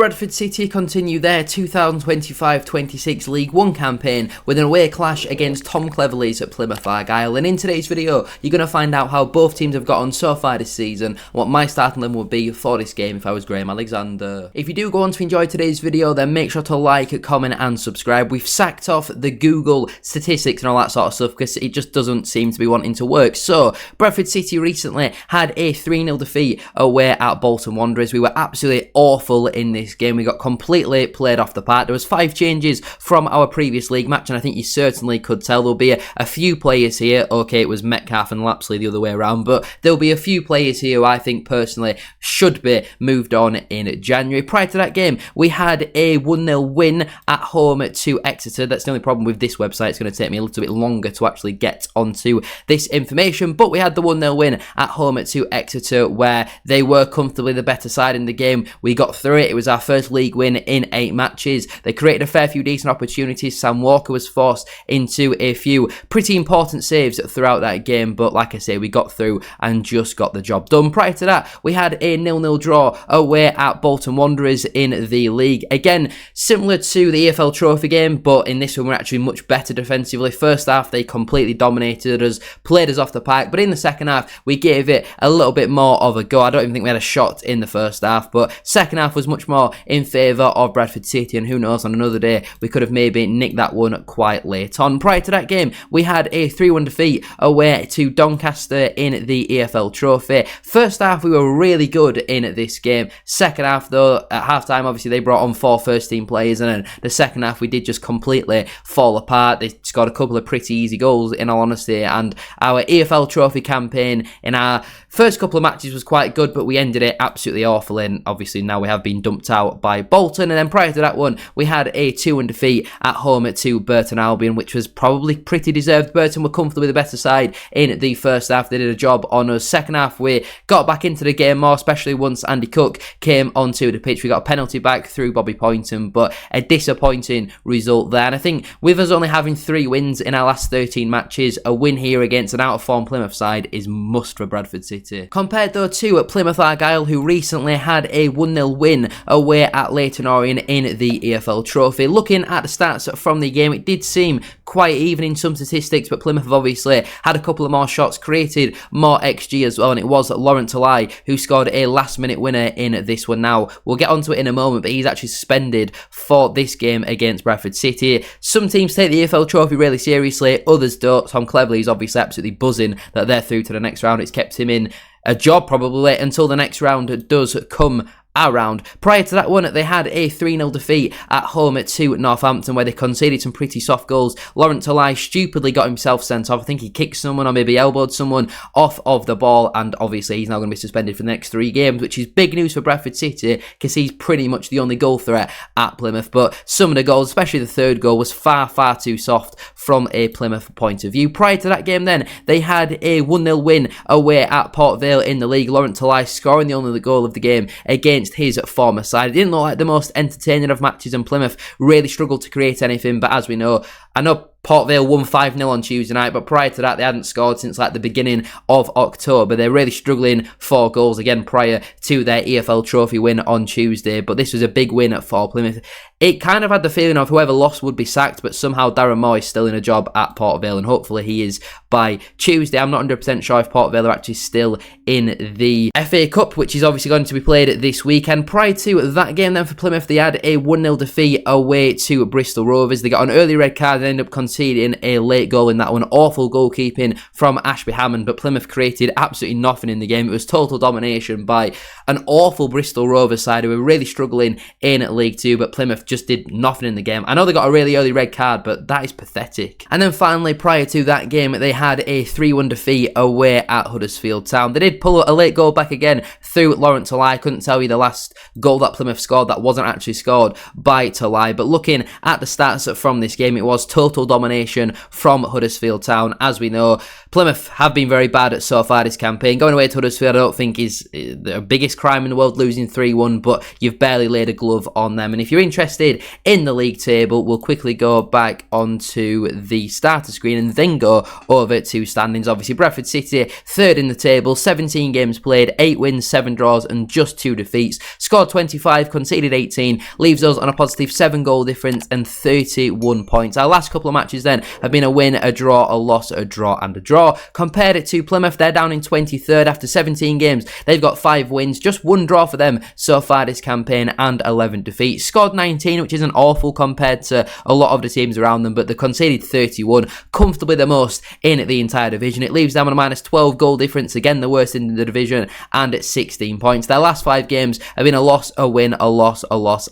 Bradford City continue their 2025-26 League One campaign with an away clash against Tom Cleverley's at Plymouth Argyle, and in today's video you're going to find out how both teams have got on so far this season, what my starting limit would be for this game if I was Graham Alexander. If you do go on to enjoy today's video, then make sure to like, comment and subscribe. We've sacked off the Google statistics and all that sort of stuff because it just doesn't seem to be wanting to work. So Bradford City recently had a 3-0 defeat away at Bolton Wanderers. We were absolutely awful in this game. We got completely played off the park. There was 5 changes from our previous league match, and I think you certainly could tell there'll be a few players here. Okay, it was Metcalf and Lapsley the other way around, but there'll be a few players here who I think personally should be moved on in January. Prior to that game, we had a 1-0 win at home to Exeter. That's the only problem with this website. It's going to take me a little bit longer to actually get onto this information, but we had the 1-0 win at home to Exeter where they were comfortably the better side in the game. We got through it. It was our first league win in 8 matches. They created a fair few decent opportunities. Sam Walker was forced into a few pretty important saves throughout that game, but like I say, we got through and just got the job done. Prior to that, we had a 0-0 draw away at Bolton Wanderers in the league. Again, similar to the EFL Trophy game, but in this one we're actually much better defensively. First half, they completely dominated us, played us off the park, but in the second half, we gave it a little bit more of a go. I don't even think we had a shot in the first half, but second half was much more in favour of Bradford City, and who knows, on another day we could have maybe nicked that one quite late on. Prior to that game, we had a 3-1 defeat away to Doncaster in the EFL Trophy. First half we were really good in this game. Second half though, at half time obviously they brought on 4 first team players, and then the second half we did just completely fall apart. They scored a couple of pretty easy goals in all honesty, and our EFL Trophy campaign in our first couple of matches was quite good, but we ended it absolutely awful, and obviously now we have been dumped out by Bolton. And then prior to that one, we had a 2-1 defeat at home to Burton Albion, which was probably pretty deserved. Burton were comfortably the better side in the first half. They did a job on us. Second half, we got back into the game more, especially once Andy Cook came onto the pitch. We got a penalty back through Bobby Poynton, but a disappointing result there. And I think with us only having 3 wins in our last 13 matches, a win here against an out-of-form Plymouth side is must for Bradford City. Compared though to at Plymouth Argyle, who recently had a 1-0 win away at Leyton Orient in the EFL Trophy. Looking at the stats from the game, it did seem quite even in some statistics, but Plymouth have obviously had a couple of more shots, created more XG as well, and it was Laurent Talai who scored a last-minute winner in this one. Now, we'll get onto it in a moment, but he's actually suspended for this game against Bradford City. Some teams take the EFL Trophy really seriously, others don't. Tom Cleverley is obviously absolutely buzzing that they're through to the next round. It's kept him in a job probably until the next round does come around. Prior to that one, they had a 3-0 defeat at home to Northampton where they conceded some pretty soft goals. Laurent Talai stupidly got himself sent off. I think he kicked someone or maybe elbowed someone off of the ball, and obviously he's now going to be suspended for the next 3 games, which is big news for Bradford City because he's pretty much the only goal threat at Plymouth. But some of the goals, especially the third goal, was far too soft from a Plymouth point of view. Prior to that game then, they had a 1-0 win away at Port Vale in the league. Laurent Talai scoring the only goal of the game against his former side. It didn't look like the most entertaining of matches, and Plymouth really struggled to create anything, but as we know, I know Port Vale won 5-0 on Tuesday night, but prior to that they hadn't scored since like the beginning of October. They're really struggling for goals again prior to their EFL Trophy win on Tuesday, but this was a big win for Plymouth. It kind of had the feeling of whoever lost would be sacked, but somehow Darren Moore is still in a job at Port Vale, and hopefully he is by Tuesday. I'm not 100% sure if Port Vale are actually still in the FA Cup, which is obviously going to be played this weekend. Prior to that game then for Plymouth, they had a 1-0 defeat away to Bristol Rovers. They got an early red card and ended up conceding a late goal in that one. Awful goalkeeping from Ashby Hammond, but Plymouth created absolutely nothing in the game. It was total domination by an awful Bristol Rovers side who were really struggling in League 2, but Plymouth just did nothing in the game. I know they got a really early red card, but that is pathetic. And then finally, prior to that game, they had a 3-1 defeat away at Huddersfield Town. They did pull a late goal back again through Laurent Talai. I couldn't tell you the last goal that Plymouth scored that wasn't actually scored by Talai, but looking at the stats from this game, it was total domination domination from Huddersfield Town. As we know, Plymouth have been very bad so far this campaign. Going away to Huddersfield, I don't think is the biggest crime in the world, losing 3-1, but you've barely laid a glove on them. And if you're interested in the league table, we'll quickly go back onto the starter screen and then go over to standings. Obviously, Bradford City, third in the table, 17 games played, 8 wins, 7 draws, and just 2 defeats. Scored 25, conceded 18, leaves us on a positive 7 goal difference and 31 points. Our last couple of matches then have been a win, a draw, a loss, a draw, and a draw. Compared it to Plymouth, they're down in 23rd after 17 games. They've got 5 wins, just 1 draw for them so far this campaign, and 11 defeats. Scored 19, which isn't awful compared to a lot of the teams around them, but they conceded 31, comfortably the most in the entire division. It leaves them on a minus 12 goal difference, again the worst in the division, and at 16 points. Their last 5 games have been a loss, a win, a loss,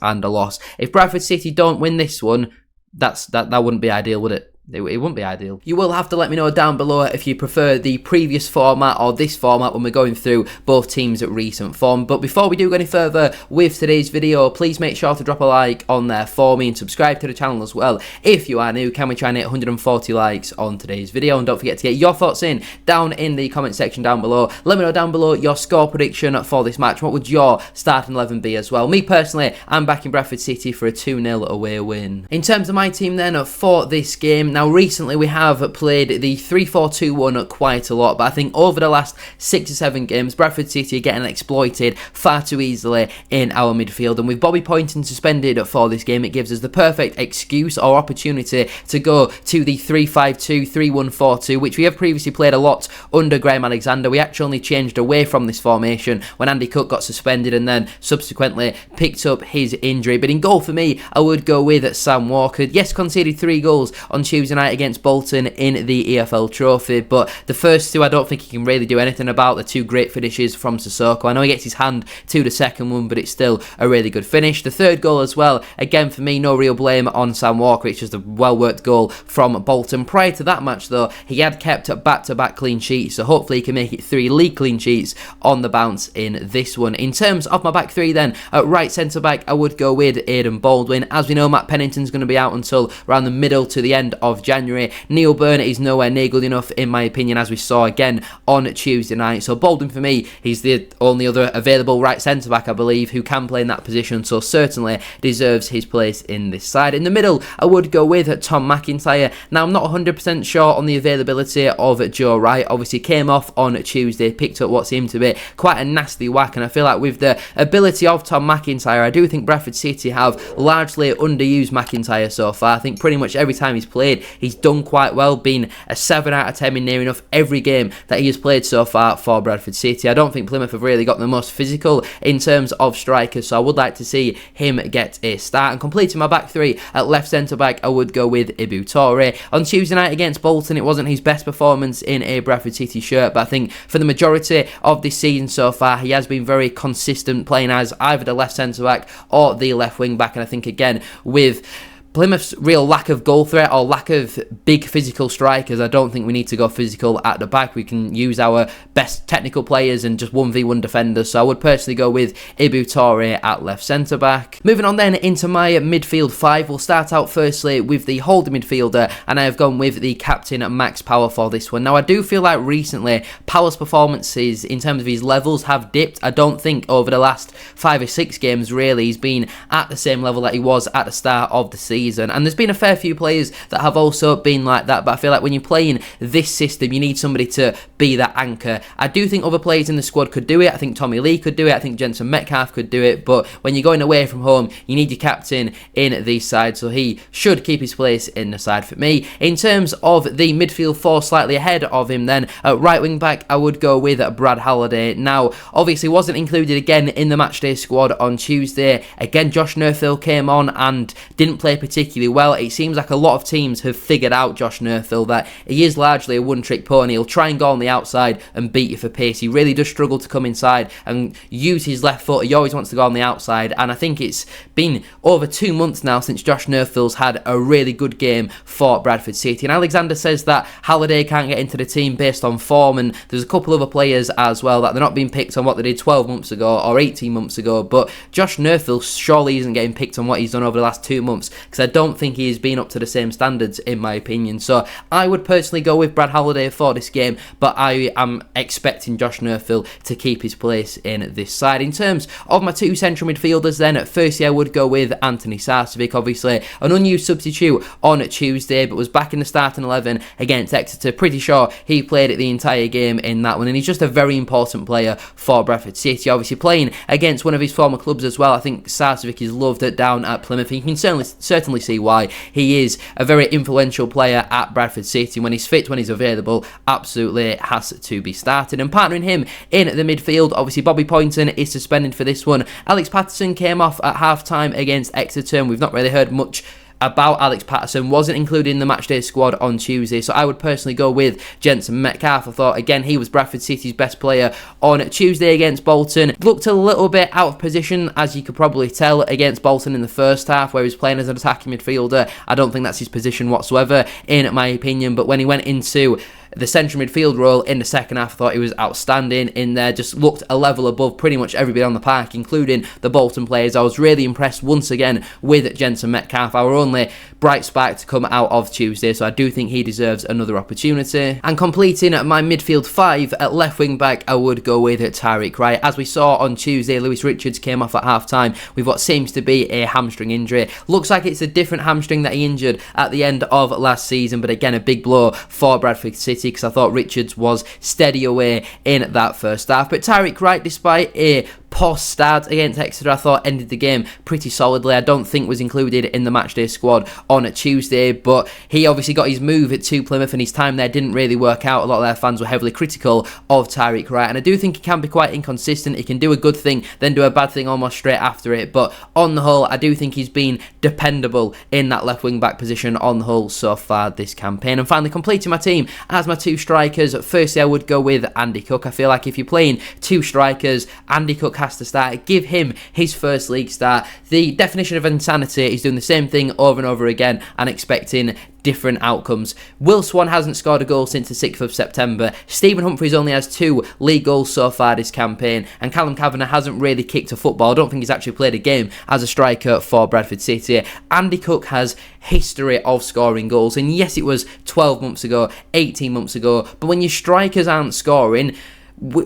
and a loss. If Bradford City don't win this one, that wouldn't be ideal, would it? It wouldn't be ideal. You will have to let me know down below if you prefer the previous format or this format when we're going through both teams' recent form. But before we do go any further with today's video, please make sure to drop a like on there for me and subscribe to the channel as well. If you are new, can we try and hit 140 likes on today's video? And don't forget to get your thoughts in down in the comment section down below. Let me know down below your score prediction for this match. What would your starting 11 be as well? Me personally, I'm backing Bradford City for a 2-0 away win. In terms of my team then for this game, now recently we have played the 3-4-2-1 quite a lot, but I think over the last 6 or 7 games, Bradford City are getting exploited far too easily in our midfield, and with Bobby Poynton suspended for this game, it gives us the perfect excuse or opportunity to go to the 3-5-2, 3-1-4-2, which we have previously played a lot under Graham Alexander. We actually only changed away from this formation when Andy Cook got suspended and then subsequently picked up his injury. But in goal for me, I would go with Sam Walker. Yes, conceded 3 goals on Tuesday night against Bolton in the EFL Trophy, but the first 2 I don't think he can really do anything about. The 2 great finishes from Sissoko. I know he gets his hand to the second one, but it's still a really good finish. The 3rd goal as well, again for me, no real blame on Sam Walker. It's just a well-worked goal from Bolton. Prior to that match though, he had kept back-to-back clean sheets, so hopefully he can make it 3 league clean sheets on the bounce in this one. In terms of my back 3 then, at right centre-back, I would go with Aidan Baldwin. As we know, Matt Pennington's going to be out until around the middle to the end of January. Neil Burnett is nowhere near good enough in my opinion, as we saw again on Tuesday night. So Baldwin for me, he's the only other available right centre back I believe who can play in that position, so certainly deserves his place in this side. In the middle, I would go with Tom McIntyre. Now I'm not 100% sure on the availability of Joe Wright. Obviously came off on Tuesday, picked up what seemed to be quite a nasty whack, and I feel like with the ability of Tom McIntyre, I do think Bradford City have largely underused McIntyre so far. I think pretty much every time he's played, he's done quite well, being a 7 out of 10 in near enough every game that he has played so far for Bradford City. I don't think Plymouth have really got the most physical in terms of strikers, so I would like to see him get a start. And completing my back 3 at left centre back, I would go with Ibu Toure. On Tuesday night against Bolton, it wasn't his best performance in a Bradford City shirt, but I think for the majority of this season so far, he has been very consistent, playing as either the left centre back or the left wing back. And I think again with Plymouth's real lack of goal threat or lack of big physical strikers, I don't think we need to go physical at the back. We can use our best technical players and just 1v1 defenders, so I would personally go with Ibu Toure at left centre back. Moving on then into my midfield 5, we'll start out firstly with the holding midfielder, and I have gone with the captain Max Power for this one. Now I do feel like recently Power's performances in terms of his levels have dipped. I don't think over the last 5 or 6 games really he's been at the same level that he was at the start of the season. And there's been a fair few players that have also been like that, but I feel like when you're playing this system, you need somebody to be that anchor. I do think other players in the squad could do it. I think Tommy Lee could do it. I think Jensen Metcalf could do it. But when you're going away from home, you need your captain in the side, so he should keep his place in the side for me. In terms of the midfield 4, slightly ahead of him then, at right wing back, I would go with Brad Halliday. Now, obviously wasn't included again in the matchday squad on Tuesday. Again, Josh Nerthil came on and didn't play particularly well. It seems like a lot of teams have figured out Josh Nerthil, that he is largely a one-trick pony. He'll try and go on the outside and beat you for pace. He really does struggle to come inside and use his left foot. He always wants to go on the outside, and I think it's been over 2 months now since Josh Nerthil's had a really good game for Bradford City. And Alexander says that Halliday can't get into the team based on form, and there's a couple other players as well that they're not being picked on what they did 12 months ago or 18 months ago, but Josh Nerthil surely isn't getting picked on what he's done over the last 2 months, because because I don't think he has been up to the same standards in my opinion. So I would personally go with Brad Halliday for this game, but I am expecting Josh Neufville to keep his place in this side. In terms of my two central midfielders then, firstly I would go with Anthony Sarcevic, obviously an unused substitute on Tuesday, but was back in the starting 11 against Exeter. Pretty sure he played it the entire game in that one, and he's just a very important player for Bradford City, obviously playing against one of his former clubs as well. I think Sarcevic is loved down at Plymouth, and you can certainly see why. He is a very influential player at Bradford City. When he's fit, when he's available, absolutely has to be started. And partnering him in the midfield, obviously Bobby Poynton is suspended for this one. Alex Patterson came off at half-time against Exeter, and we've not really heard much about Alex Patterson. Wasn't included in the matchday squad on Tuesday, so I would personally go with Jensen Metcalf. I thought, again, he was Bradford City's best player on Tuesday against Bolton. Looked a little bit out of position, as you could probably tell, against Bolton in the first half, where he was playing as an attacking midfielder. I don't think that's his position whatsoever, in my opinion, but when he went into the central midfield role in the second half, I thought he was outstanding in there, just looked a level above pretty much everybody on the park, including the Bolton players. I was really impressed once again with Jensen Metcalf, our only bright spark to come out of Tuesday, so I do think he deserves another opportunity. And completing my midfield five, at left wing back, I would go with TYREIK, right? As we saw on Tuesday, Lewis Richards came off at half-time with what seems to be a hamstring injury. Looks like it's a different hamstring that he injured at the end of last season, but again, a big blow for Bradford City, because I thought Richards was steady away in that first half. But TYREIK Wright, despite a poor start against Exeter, I thought ended the game pretty solidly. I don't think was included in the matchday squad on a Tuesday, but he obviously got his move at Plymouth, and his time there didn't really work out. A lot of their fans were heavily critical of TYREIK Wright, and I do think he can be quite inconsistent. He can do a good thing, then do a bad thing almost straight after it, but on the whole, I do think he's been dependable in that left wing back position on the whole so far this campaign. And finally, completing my team as my two strikers, firstly I would go with Andy Cook. I feel like if you're playing two strikers, Andy Cook has to start. Give him his first league start. The definition of insanity is doing the same thing over and over again and expecting different outcomes. Will Swan hasn't scored a goal since the 6th of September. Stephen Humphries only has 2 league goals so far this campaign, and Callum Kavanagh hasn't really kicked a football. I don't think he's actually played a game as a striker for Bradford City. Andy Cook has history of scoring goals, and yes, it was 12 months ago, 18 months ago, but when your strikers aren't scoring,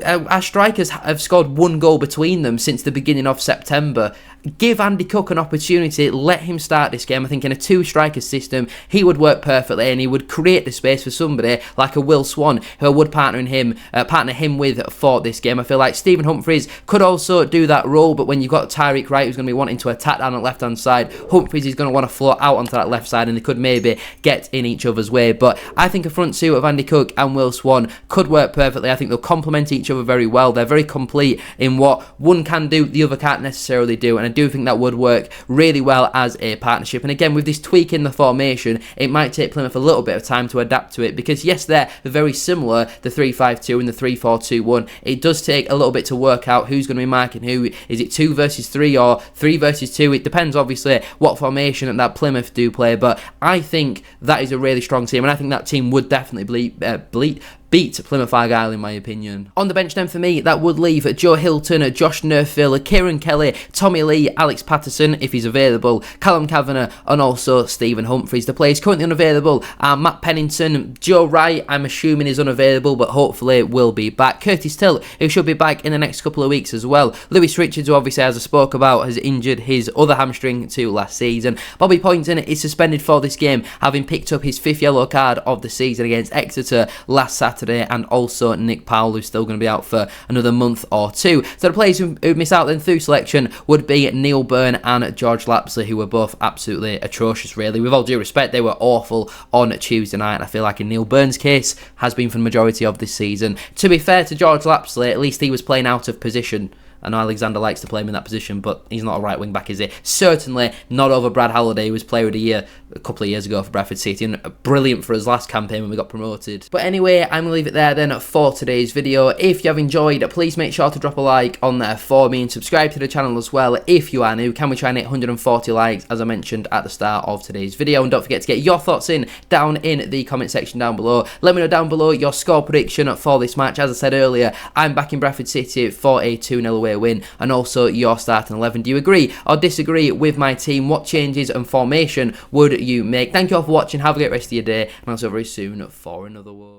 our strikers have scored 1 goal between them since the beginning of September. Give Andy Cook an opportunity, let him start this game. I think in a 2-striker system, he would work perfectly, and he would create the space for somebody like a Will Swan, who I would partner him with for this game. I feel like Stephen Humphries could also do that role, but when you've got TYREIK Wright, who's going to be wanting to attack down the left-hand side, Humphries is going to want to float out onto that left side, and they could maybe get in each other's way. But I think a front two of Andy Cook and Will Swan could work perfectly. I think they'll complement each other very well. They're very complete in what one can do, the other can't necessarily do, and I do think that would work really well as a partnership. And again, with this tweak in the formation, it might take Plymouth a little bit of time to adapt to it, because yes, they're very similar, the 3-5-2 and the 3-4-2-1. It does take a little bit to work out who's going to be marking who. Is it 2 versus 3 or 3 versus 2? It depends, obviously, what formation that Plymouth do play, but I think that is a really strong team, and I think that team would definitely beat Plymouth Argyle in my opinion. On the bench then for me, that would leave Joe Hilton, Josh Neufville, Kieran Kelly, Tommy Lee, Alex Patterson if he's available, Callum Kavanagh, and also Stephen Humphries. The players currently unavailable are Matt Pennington, Joe Wright, I'm assuming is unavailable, but hopefully will be back. Curtis Tilt, who should be back in the next couple of weeks as well. Lewis Richards, who obviously, as I spoke about, has injured his other hamstring too last season. Bobby Poynton is suspended for this game, having picked up his 5th yellow card of the season against Exeter last Saturday, and also Nick Powell, who's still going to be out for another month or 2. So the players who miss out then through selection would be Neil Byrne and George Lapsley, who were both absolutely atrocious, really. With all due respect, they were awful on Tuesday night, and I feel like in Neil Byrne's case, has been for the majority of this season. To be fair to George Lapsley, at least he was playing out of position. I know Alexander likes to play him in that position, but he's not a right wing back, is he? Certainly not over Brad Halliday, who was player of the year a couple of years ago for Bradford City, and brilliant for his last campaign when we got promoted. But anyway, I'm going to leave it there then for today's video. If you have enjoyed, please make sure to drop a like on there for me, and subscribe to the channel as well if you are new. Can we try and hit 140 likes, as I mentioned at the start of today's video? And don't forget to get your thoughts in down in the comment section down below. Let me know down below your score prediction for this match. As I said earlier, I'm backing Bradford City for a 2-0 away away win, and also your starting 11. Do you agree or disagree with my team? What changes and formation would you make? Thank you all for watching. Have a great rest of your day, and I'll see you very soon for another one.